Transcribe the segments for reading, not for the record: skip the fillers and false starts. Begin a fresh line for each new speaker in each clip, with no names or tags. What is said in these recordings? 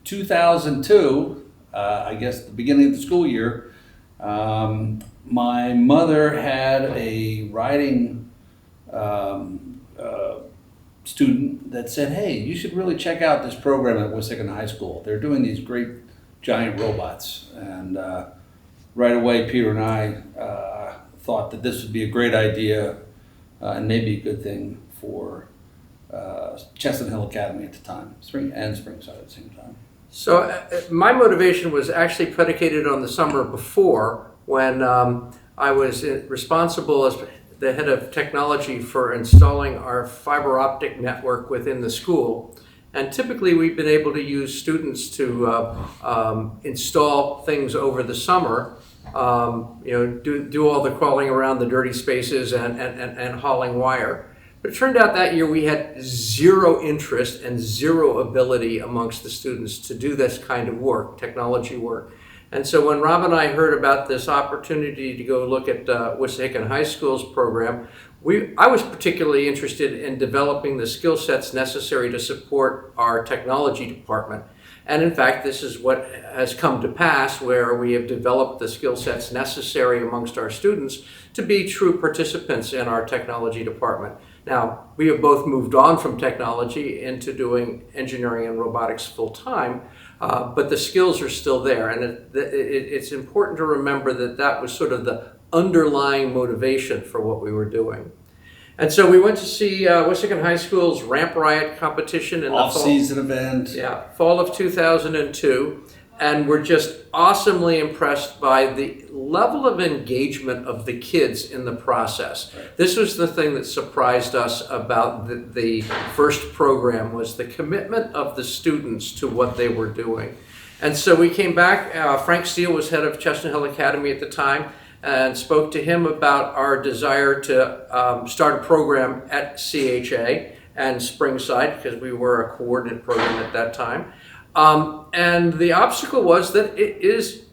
2002, I guess the beginning of the school year, my mother had a writing student that said, "Hey, you should really check out this program at Wissahickon High School. They're doing these great giant robots." And right away, Peter and I thought that this would be a great idea and maybe a good thing for Chestnut Hill Academy at the time, Spring and Springside at the same time.
So my motivation was actually predicated on the summer before, when I was responsible as the head of technology for installing our fiber optic network within the school. And typically we've been able to use students to install things over the summer, do all the crawling around the dirty spaces and hauling wire. But it turned out that year we had zero interest and zero ability amongst the students to do this kind of work, technology work. And so when Rob and I heard about this opportunity to go look at Wissahickon High School's program, I was particularly interested in developing the skill sets necessary to support our technology department. And in fact, this is what has come to pass, where we have developed the skill sets necessary amongst our students to be true participants in our technology department. Now, we have both moved on from technology into doing engineering and robotics full time, but the skills are still there. And it's important to remember that that was sort of the underlying motivation for what we were doing. And so we went to see Wissahickon High School's Ramp Riot competition in the
off-season event.
Yeah, fall of 2002, and we're just awesomely impressed by the level of engagement of the kids in the process. Right. This was the thing that surprised us about the first program, was the commitment of the students to what they were doing. And so we came back. Frank Steele was head of Chestnut Hill Academy at the time, and spoke to him about our desire to start a program at CHA and Springside, because we were a coordinate program at that time. And the obstacle was that it is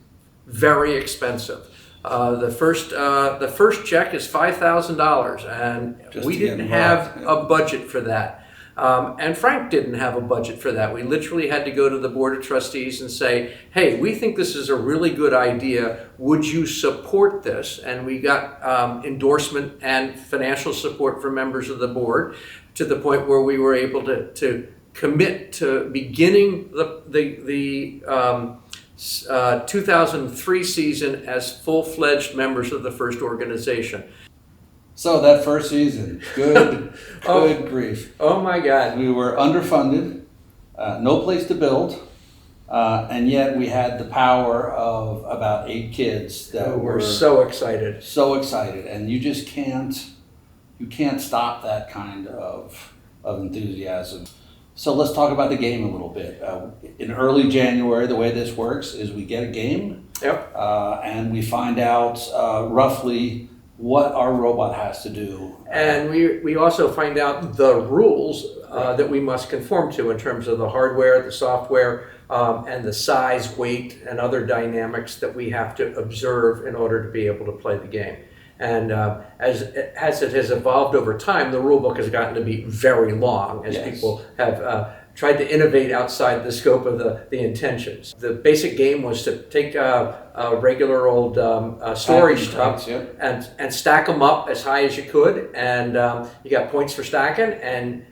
very expensive. The first check is $5,000, and we didn't have a budget for that. And Frank didn't have a budget for that. We literally had to go to the Board of Trustees and say, "Hey, we think this is a really good idea. Would you support this?" And we got endorsement and financial support from members of the board, to the point where we were able to commit to beginning the 2003 season as full-fledged members of the first organization.
So that first season, good grief.
Oh my God.
We were underfunded, no place to build, and yet we had the power of about 8 kids that were
so excited.
So excited, and you just can't stop that kind of enthusiasm. So let's talk about the game a little bit. In early January, the way this works is we get a game,
yep,
and we find out roughly what our robot has to do.
And we also find out the rules that we must conform to in terms of the hardware, the software, and the size, weight, and other dynamics that we have to observe in order to be able to play the game. And as it has evolved over time, the rule book has gotten to be very long, as
yes,
people have tried to innovate outside the scope of the intentions. The basic game was to take a regular old storage tub,
yep,
and stack them up as high as you could, and you got points for stacking. And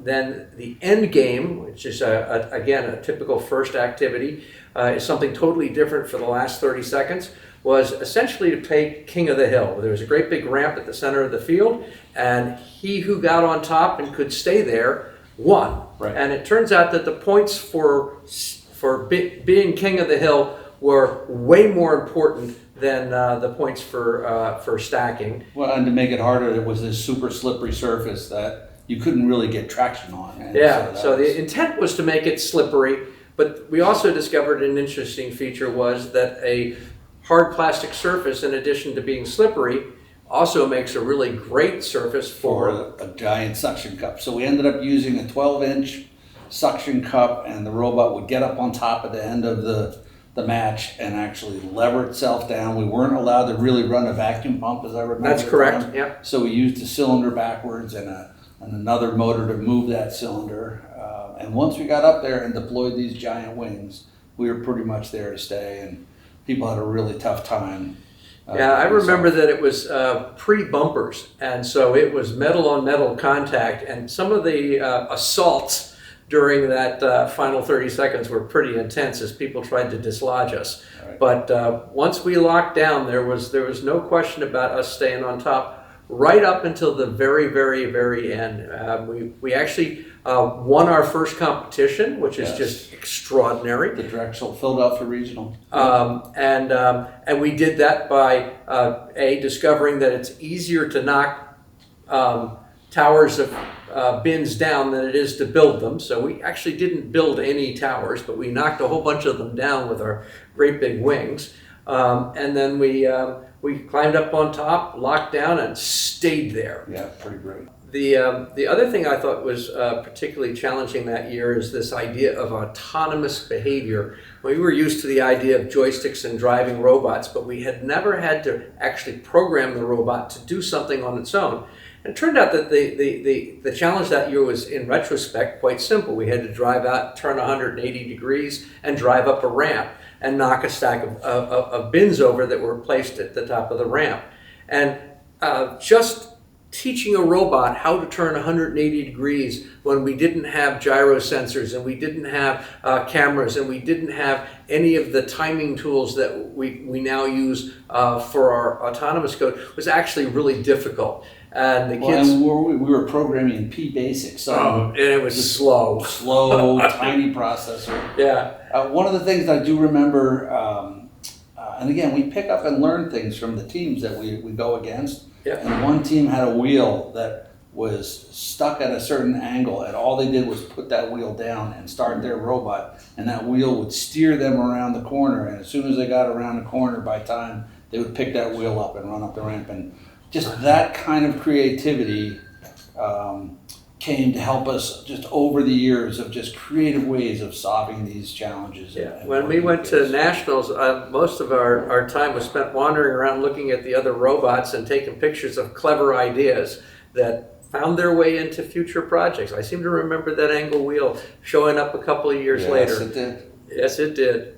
then the end game, which is again a typical first activity, is something totally different for the last 30 seconds. Was essentially to play King of the Hill. There was a great big ramp at the center of the field, and he who got on top and could stay there won.
Right.
And it turns out that the points for being King of the Hill were way more important than the points for stacking.
Well, and to make it harder, it was this super slippery surface that you couldn't really get traction on. And
yeah, so the intent was to make it slippery, but we also discovered an interesting feature was that a hard plastic surface, in addition to being slippery, also makes a really great surface for
a giant suction cup. So we ended up using a 12-inch suction cup, and the robot would get up on top at the end of the match and actually lever itself down. We weren't allowed to really run a vacuum pump, as I remember.
That's correct, yeah.
So we used a cylinder backwards and a and another motor to move that cylinder. And once we got up there and deployed these giant wings, we were pretty much there to stay, and people had a really tough time.
Yeah, I remember that it was pre-bumpers, and so it was metal on metal contact, and some of the assaults during that final 30 seconds were pretty intense as people tried to dislodge us.
Right.
But once we locked down, there was no question about us staying on top right up until the very, very, very end. We actually won our first competition, which is
Yes.
just extraordinary.
The Drexel Philadelphia Regional.
And we did that by discovering that it's easier to knock towers of bins down than it is to build them. So we actually didn't build any towers, but we knocked a whole bunch of them down with our great big wings. And then we climbed up on top, locked down, and stayed there.
Yeah, pretty great.
The other thing I thought was particularly challenging that year is this idea of autonomous behavior. We were used to the idea of joysticks and driving robots, but we had never had to actually program the robot to do something on its own. And it turned out that the challenge that year was, in retrospect, quite simple. We had to drive out, turn 180 degrees, and drive up a ramp and knock a stack of bins over that were placed at the top of the ramp. And just teaching a robot how to turn 180 degrees when we didn't have gyro sensors and we didn't have cameras and we didn't have any of the timing tools that we now use for our autonomous code was actually really difficult. And the kids...
And we were programming in P-Basic, so
and it was slow.
Slow, tiny processor.
Yeah.
One of the things I do remember, and again, we pick up and learn things from the teams that we go against.
Yeah.
And one team had a wheel that was stuck at a certain angle, and all they did was put that wheel down and start their robot, and that wheel would steer them around the corner. And as soon as they got around the corner, by time they would pick that wheel up and run up the ramp. And just that kind of creativity came to help us just over the years of just creative ways of solving these challenges.
Yeah. When we went to nationals, most of our time was spent wandering around looking at the other robots and taking pictures of clever ideas that found their way into future projects. I seem to remember that angle wheel showing up a couple of years later.
Yes, it did.
Yes, it did.